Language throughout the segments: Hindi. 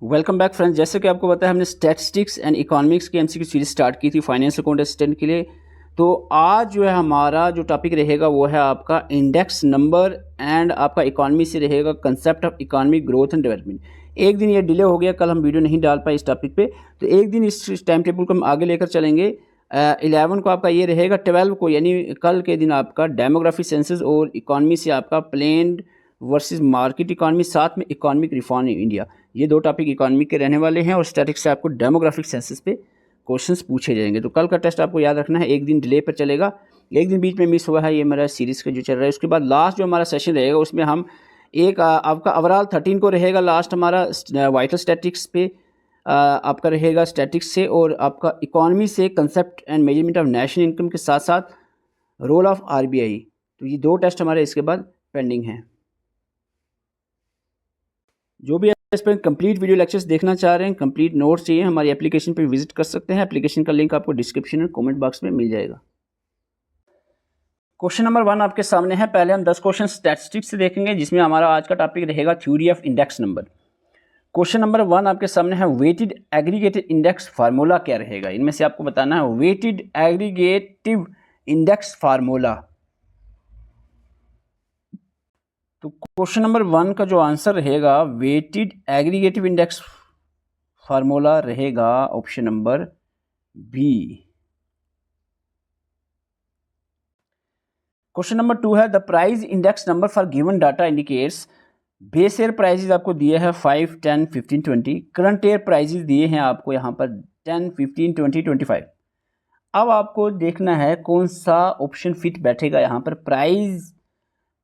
Welcome back friends. जैसे कि आपको पता है हमने स्टैटिस्टिक्स एंड इकोनॉमिक्स की एमसीक्यू सीरीज स्टार्ट की थी फाइनेंस अकाउंट असिस्टेंट के लिए। तो आज जो है हमारा जो टॉपिक रहेगा वो है आपका इंडेक्स नंबर एंड आपका इकोनॉमी से रहेगा concept of economic growth and development. एक दिन ये डिले हो गया, कल हम वीडियो नहीं डाल पाए इस टॉपिक पे, तो एक दिन इस टाइम टेबल को हम आगे लेकर चलेंगे। 11 को आपका ये रहेगा, 12 को यानी कल के दिन आपका डेमोग्राफी सेंसस और इकोनॉमी से आपका प्लेन्ड वर्सेस मार्केट इकोनॉमी, साथ में इकोनॉमिक रिफॉर्म इन इंडिया। ये दो टॉपिक इकोनॉमी के रहने वाले हैं और स्टैटिक्स से आपको डेमोग्राफिक सेंसस पे क्वेश्चंस पूछे जाएंगे। तो कल का टेस्ट आपको याद रखना है, एक दिन डिले पर चलेगा, एक दिन बीच में मिस हुआ है, ये मेरा सीरीज़ का जो चल रहा है। उसके बाद लास्ट जो हमारा सेशन रहेगा उसमें हम एक आपका ओवरऑल 13 को रहेगा लास्ट हमारा वाइटल स्टैटिक्स पे आपका रहेगा स्टैटिक्स से, और आपका इकोनॉमी से concept and measurement of national income के साथ साथ रोल ऑफ आरबीआई। तो ये दो टेस्ट हमारे इसके बाद पेंडिंग हैं। जो भी इस पर कंप्लीट वीडियो लेक्चर्स देखना चाह रहे हैं, कंप्लीट नोट्स चाहिए, हमारी एप्लीकेशन पर विजिट कर सकते हैं। एप्लीकेशन का लिंक आपको डिस्क्रिप्शन और कमेंट बॉक्स में मिल जाएगा। क्वेश्चन नंबर 1 आपके सामने है। पहले हम 10 क्वेश्चन स्टैटिस्टिक्स से देखेंगे, जिसमें हमारा आज का टॉपिक रहेगा theory of index number. Question number 1 आपके सामने है, वेटेड एग्रीगेटेड इंडेक्स फार्मूला क्या रहेगा। इनमें से आपको बताना है वेटेड एग्रीगेटिव इंडेक्स फार्मूला। तो क्वेश्चन नंबर 1 का जो आंसर रहेगा वेटेड एग्रीगेटिव इंडेक्स फार्मूला रहेगा option number B. Question number 2 है, the price index number for given data indicates. Base year prices आपको दिए हैं 5, 10, 15, 20। करंट ईयर प्राइजेज दिए हैं आपको यहाँ पर 10, 15, 20, 25। अब आपको देखना है कौन सा ऑप्शन फिट बैठेगा यहाँ पर।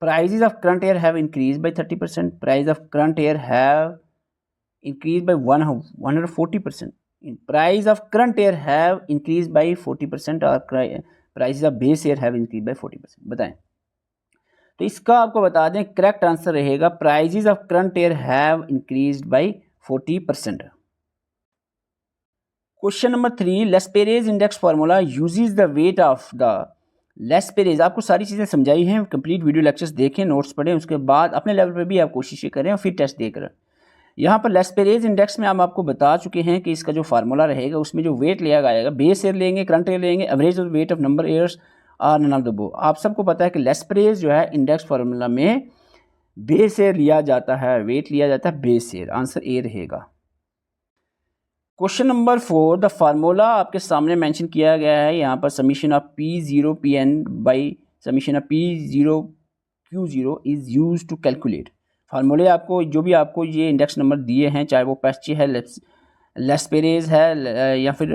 Prices of current year have increased by 30%. Price of current year have increased by 140%. Price of current year have increased by 40%, और prices of base year have increased by 40%। बताएं। तो इसका आपको बता दें करेक्ट आंसर रहेगा prices of current year have increased by 40%। Question number 3, Laspeyres index formula uses the weight of the Laspeyres. आपको सारी चीज़ें समझाई हैं, कंप्लीट वीडियो लेक्चर्स देखें, नोट्स पढ़ें, उसके बाद अपने लेवल पे भी आप कोशिशें करें और फिर टेस्ट देकर। यहाँ पर लेस्पेरेज इंडेक्स में हम आपको बता चुके हैं कि इसका जो फार्मूला रहेगा उसमें जो वेट लिया जाएगा, बेस ईयर लेंगे, करंट ईयर लेंगे, average of weight of number years और नन ऑफ द अबव। आप सबको पता है कि लेस्पेरेज जो है इंडेक्स फार्मूला में बेस ईयर लिया जाता है, वेट लिया जाता है बेस ईयर। आंसर ए रहेगा। क्वेश्चन नंबर 4, द फार्मूला आपके सामने मेंशन किया गया है यहाँ पर, summation of P0 PN by summation of P0 Q0 is use to calculate. फार्मूले आपको जो भी आपको ये इंडेक्स नंबर दिए हैं, चाहे वो पैस्ची है, लेस्पेरेज है, या फिर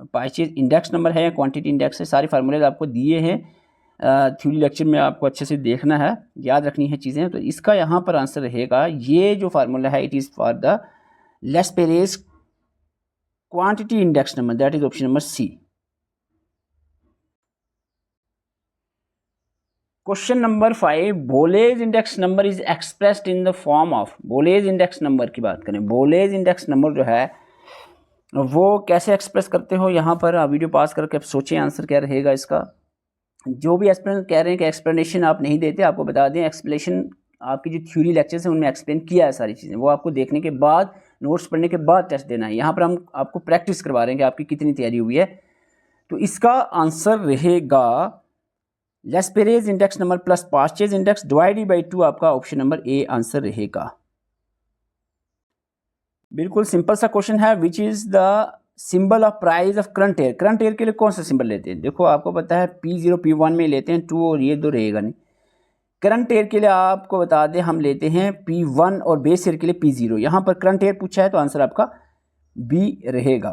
पाइचेज इंडेक्स नंबर है या क्वांटिटी इंडेक्स है, सारे फार्मूले आपको दिए हैं। थ्योरी लेक्चर में आपको अच्छे से देखना है, याद रखनी है चीज़ें। तो इसका यहाँ पर आंसर रहेगा, ये जो फार्मूला है it is for the Laspeyres quantity index number, that is option number C। Question number 5, Bowley's index number is expressed in the form of. Bowley's index number की बात करें, बोलेज इंडेक्स नंबर जो है वो कैसे एक्सप्रेस करते हो, यहाँ पर वीडियो पास करके आप सोचें आंसर क्या रहेगा इसका। जो भी एक्सप्लेन कह रहे हैं कि एक्सप्लेनेशन आप नहीं देते, आपको बता दें एक्सप्लेनेशन आपकी जो थ्योरी लेक्चर्स हैं उनमें एक्सप्लेन किया है सारी चीज़ें, वो आपको देखने के बाद, नोट्स पढ़ने के बाद टेस्ट देना है। यहाँ पर हम आपको प्रैक्टिस करवा रहे हैं कि आपकी कितनी तैयारी हुई है। तो इसका आंसर रहेगा Laspeyres index number plus Paasche's index divided by 2, आपका ऑप्शन नंबर ए आंसर रहेगा। बिल्कुल सिंपल सा क्वेश्चन है, which is the symbol of price of current year. Current year के लिए कौन सा सिंबल लेते हैं, देखो आपको पता है P0 P1 में लेते हैं 2, और ये 2 रहेगा नहीं। करंट ईयर के लिए आपको बता दें हम लेते हैं P1 और बेस ईयर के लिए P0। यहाँ पर करंट ईयर पूछा है तो आंसर आपका बी रहेगा।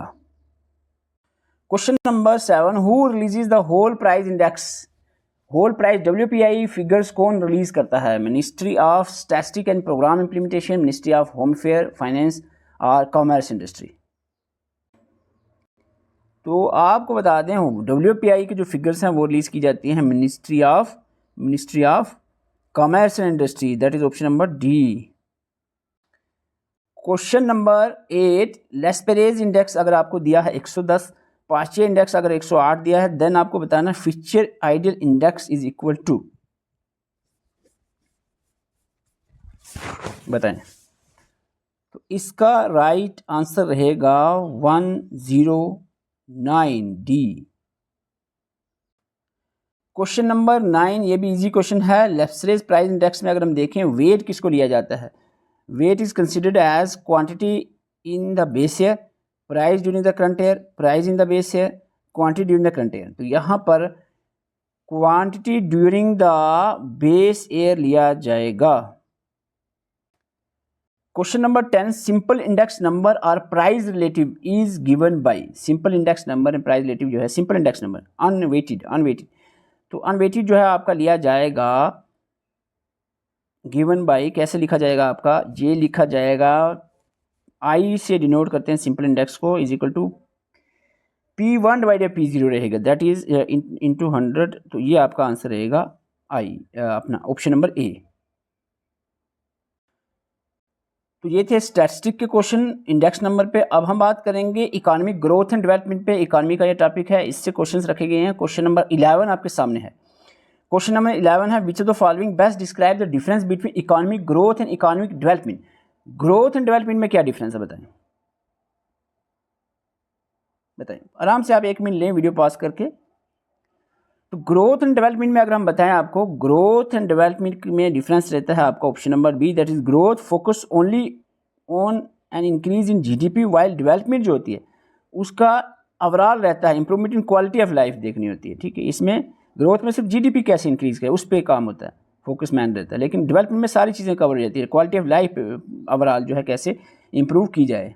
Question number 7, who releases the whole price index. Whole price WPI figures कौन रिलीज करता है, ministry of statistics and programme implementation, ministry of home affair, finance और कॉमर्स इंडस्ट्री। तो आपको बता दें WPI के जो फिगर्स हैं वो रिलीज की जाती हैं ministry of commerce and industry, that is option number D. Question number 8, Laspeyres index अगर आपको दिया है 110, पास्चे इंडेक्स अगर 108 दिया है, देन आपको बताना Fisher ideal index is equal to, बताएं। तो इसका राइट आंसर रहेगा 109 डी। क्वेश्चन नंबर 9, ये भी इजी क्वेश्चन है। लेफ्सरेज प्राइस इंडेक्स में अगर हम देखें, वेट किसको लिया जाता है? Weight is considered as quantity in the base year, price during the current year, price in the base year, quantity during the current year. तो यहाँ पर quantity during the base year लिया जाएगा। Question number 10, simple index number और price relative is given by. Simple index number and price relative जो है, सिंपल इंडेक्स नंबर अनवेटेड तो अनवेटेड जो है आपका लिया जाएगा गिवन बाय। कैसे लिखा जाएगा आपका? ये लिखा जाएगा, आई से डिनोट करते हैं सिंपल इंडेक्स को, is equal to P1 divided P0 रहेगा, दैट इज इंटू 100। तो ये आपका आंसर रहेगा आई, अपना ऑप्शन नंबर ए। तो ये थे स्टैटिस्टिक के क्वेश्चन इंडेक्स नंबर पे। अब हम बात करेंगे इकोनॉमिक ग्रोथ एंड डेवलपमेंट पे। इकोनॉमी का ये टॉपिक है, इससे क्वेश्चंस रखे गए हैं। क्वेश्चन नंबर 11 आपके सामने है। क्वेश्चन नंबर 11 है, विच of the following best describe the difference between economic growth and economic development. Growth and development में क्या डिफरेंस है बताएं? आराम से आप 1 मिनट लें वीडियो पॉज करके। तो ग्रोथ एंड डेवलपमेंट में अगर हम बताएं आपको, ग्रोथ एंड डेवलपमेंट में डिफरेंस रहता है आपका option number B, that is growth focus only on an increase in GDP, while development जो होती है उसका ओवरऑल रहता है improvement in quality of life देखनी होती है। ठीक है, इसमें ग्रोथ में सिर्फ जीडीपी कैसे इंक्रीज करे उस पर काम होता है, फोकस मैन रहता है। लेकिन डेवलपमेंट में सारी चीज़ें कवर हो जाती है, क्वालिटी ऑफ लाइफ ओवरऑल जो है कैसे इंप्रूव की जाए।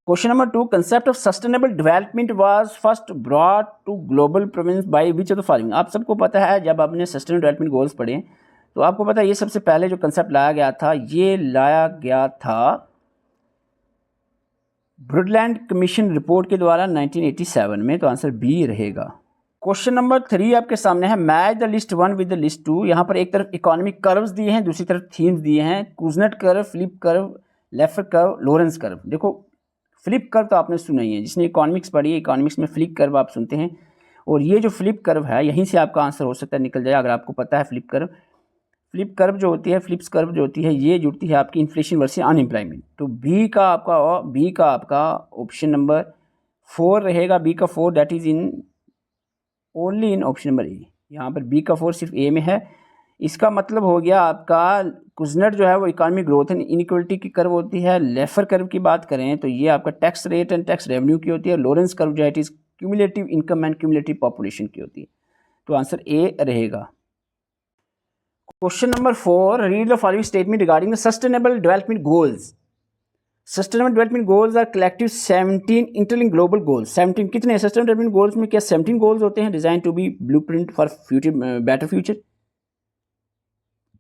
Question number 2, concept of sustainable development was first brought to global province by which of the following. आप सबको पता है, जब आपने सस्टेनेबल डेवलपमेंट गोल्स पढ़े तो आपको पता है ये सबसे पहले जो कंसेप्ट लाया गया था, ये लाया गया था ब्रुडलैंड कमीशन रिपोर्ट के द्वारा 1987 में। तो आंसर बी रहेगा। क्वेश्चन नंबर 3 आपके सामने है, match the list 1 with the list 2। यहाँ पर एक तरफ इकोनॉमिक कर्व्स दिए हैं, दूसरी तरफ थीम्स दिए हैं, Kuznets curve, flip curve, Laffer curve, Lorentz curve. देखो फ्लिप कर्व तो आपने सुना ही है, जिसने इकोनॉमिक्स पढ़ी है, इकोनॉमिक्स में फ्लिप कर्व आप सुनते हैं। और ये जो फ्लिप कर्व है, यहीं से आपका आंसर हो सकता है निकल जाए अगर आपको पता है फ्लिप कर्व। फ्लिप कर्व जो होती है, फ्लिप्स कर्व जो होती है, ये जुड़ती है आपकी इन्फ्लेशन वर्सेस अनएम्प्लॉयमेंट। तो बी का आपका ऑप्शन नंबर 4 रहेगा। बी का 4 that is in only in option number A. यहाँ पर बी का 4 सिर्फ ए में है। इसका मतलब हो गया आपका कुजनेट जो है वो इकोनॉमिक ग्रोथ एंड इनइक्वालिटी की कर्व होती है। लेफर कर्व की बात करें तो ये आपका tax rate and tax revenue की होती है। लोरेंस कर्व जो है it is cumulative income and cumulative population की होती है। तो आंसर ए रहेगा। Question number 4, read the following statement regarding the sustainable development goals. Sustainable development goals are collective 17 interlinked global goals. 17 कितने सस्टेनेबल डेवलपमेंट गोल्स में? क्या 17 गोल्स होते हैं? Design to be blueprint for future, better future.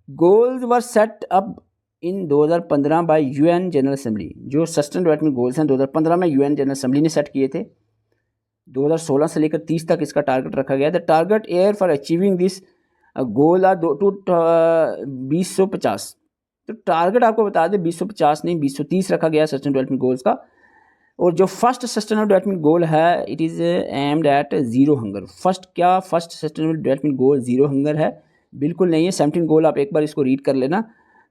Goals were set up in 2015 by UN General Assembly. जो सस्टेनेबल डेवलपमेंट गोल्स हैं 2015 में यूएन जनरल असेंबली ने सेट किए थे। 2016 से लेकर 30 तक इसका टारगेट रखा गया। The target year for achieving this goal are 2050। तो टारगेट आपको बता दें 2050 नहीं 2030 रखा गया सस्टेनेबल डेवलपमेंट गोल्स का। और जो फर्स्ट सस्टेनेबल डेवलपमेंट गोल है it is aimed at zero hunger. First sustainable development goal zero hunger है? बिल्कुल नहीं है। 17 गोल आप एक बार इसको रीड कर लेना।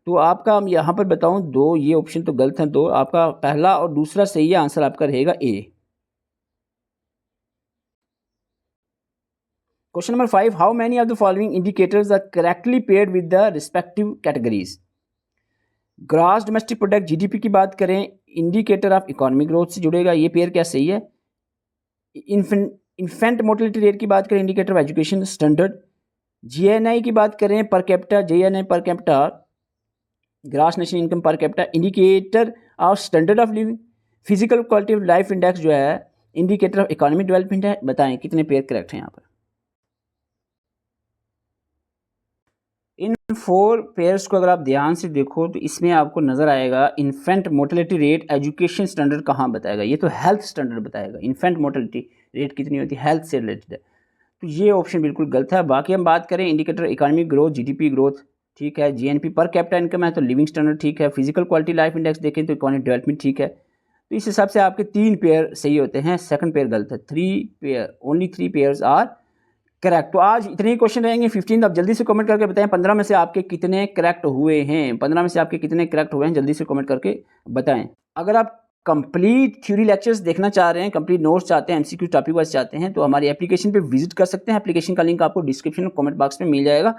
तो आपका हम यहाँ पर बताऊँ दो, ये ऑप्शन तो गलत है, दो आपका पहला और दूसरा सही है। आंसर आपका रहेगा A. Question number 5, how many of the following indicators are correctly paired with the respective categories. Gross domestic product GDP की बात करें, इंडिकेटर ऑफ इकोनॉमिक ग्रोथ से जुड़ेगा, ये पेयर क्या सही है। इन्फेंट मोर्टेलिटी रेट की बात करें, indicator of education standard. GNI की बात करें, per capita, GNI per capita, gross national income per capita, indicator of standard of living. Physical quality of life index जो है इंडिकेटर ऑफ इकोनॉमिक डेवलपमेंट है। बताएं कितने पेयर करेक्ट हैं यहाँ पर। इन 4 पेयर्स को अगर आप ध्यान से देखो तो इसमें आपको नजर आएगा infant mortality rate, education standard कहाँ बताएगा, ये तो हेल्थ स्टैंडर्ड बताएगा। इन्फेंट मोर्टेलिटी रेट कितनी होती है, हेल्थ से रिलेटेड है। तो ये ऑप्शन बिल्कुल गलत है। बाकी हम बात करें indicator economic growth, GDP growth ठीक है, जीएनपी पर कैपिटा इनकम है तो लिविंग स्टैंडर्ड ठीक है, फिजिकल क्वालिटी लाइफ इंडेक्स देखें तो इकोनॉमिक डेवलपमेंट ठीक है। तो इस हिसाब से आपके 3 पेयर सही होते हैं, सेकंड पेयर गलत है। 3 pair, only 3 pairs are correct. तो आज इतने ही क्वेश्चन रहेंगे 15। आप जल्दी से कमेंट करके बताएं 15 में से आपके कितने करेक्ट हुए हैं, 15 में से आपके कितने करेक्ट हुए हैं, जल्दी से कमेंट करके बताएं। अगर आप कंप्लीट थ्योरी लेक्चर्स देखना चाह रहे हैं, कंप्लीट नोट्स चाहते हैं, एमसीक्यू टॉपिक वाइज चाहते हैं, तो हमारी एप्लीकेशन पे विजिट कर सकते हैं। एप्लीकेशन का लिंक आपको डिस्क्रिप्शन और कमेंट बॉक्स में मिल जाएगा।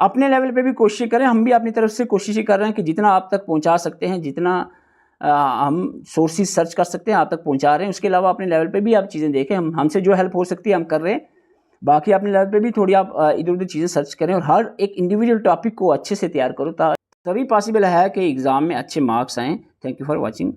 अपने लेवल पे भी कोशिश करें, हम भी अपनी तरफ से कोशिश कर रहे हैं कि जितना आप तक पहुंचा सकते हैं, जितना हम सोर्सेज सर्च कर सकते हैं आप तक पहुंचा रहे हैं। उसके अलावा अपने लेवल पे भी आप चीज़ें देखें, हमसे जो हेल्प हो सकती है हम कर रहे हैं। बाकी अपने लेवल पे भी थोड़ी आप इधर उधर चीज़ें सर्च करें और हर एक इंडिविजुअल टॉपिक को अच्छे से तैयार करो, तभी पॉसिबल है कि एग्ज़ाम में अच्छे मार्क्स आएँ। Thank you for watching.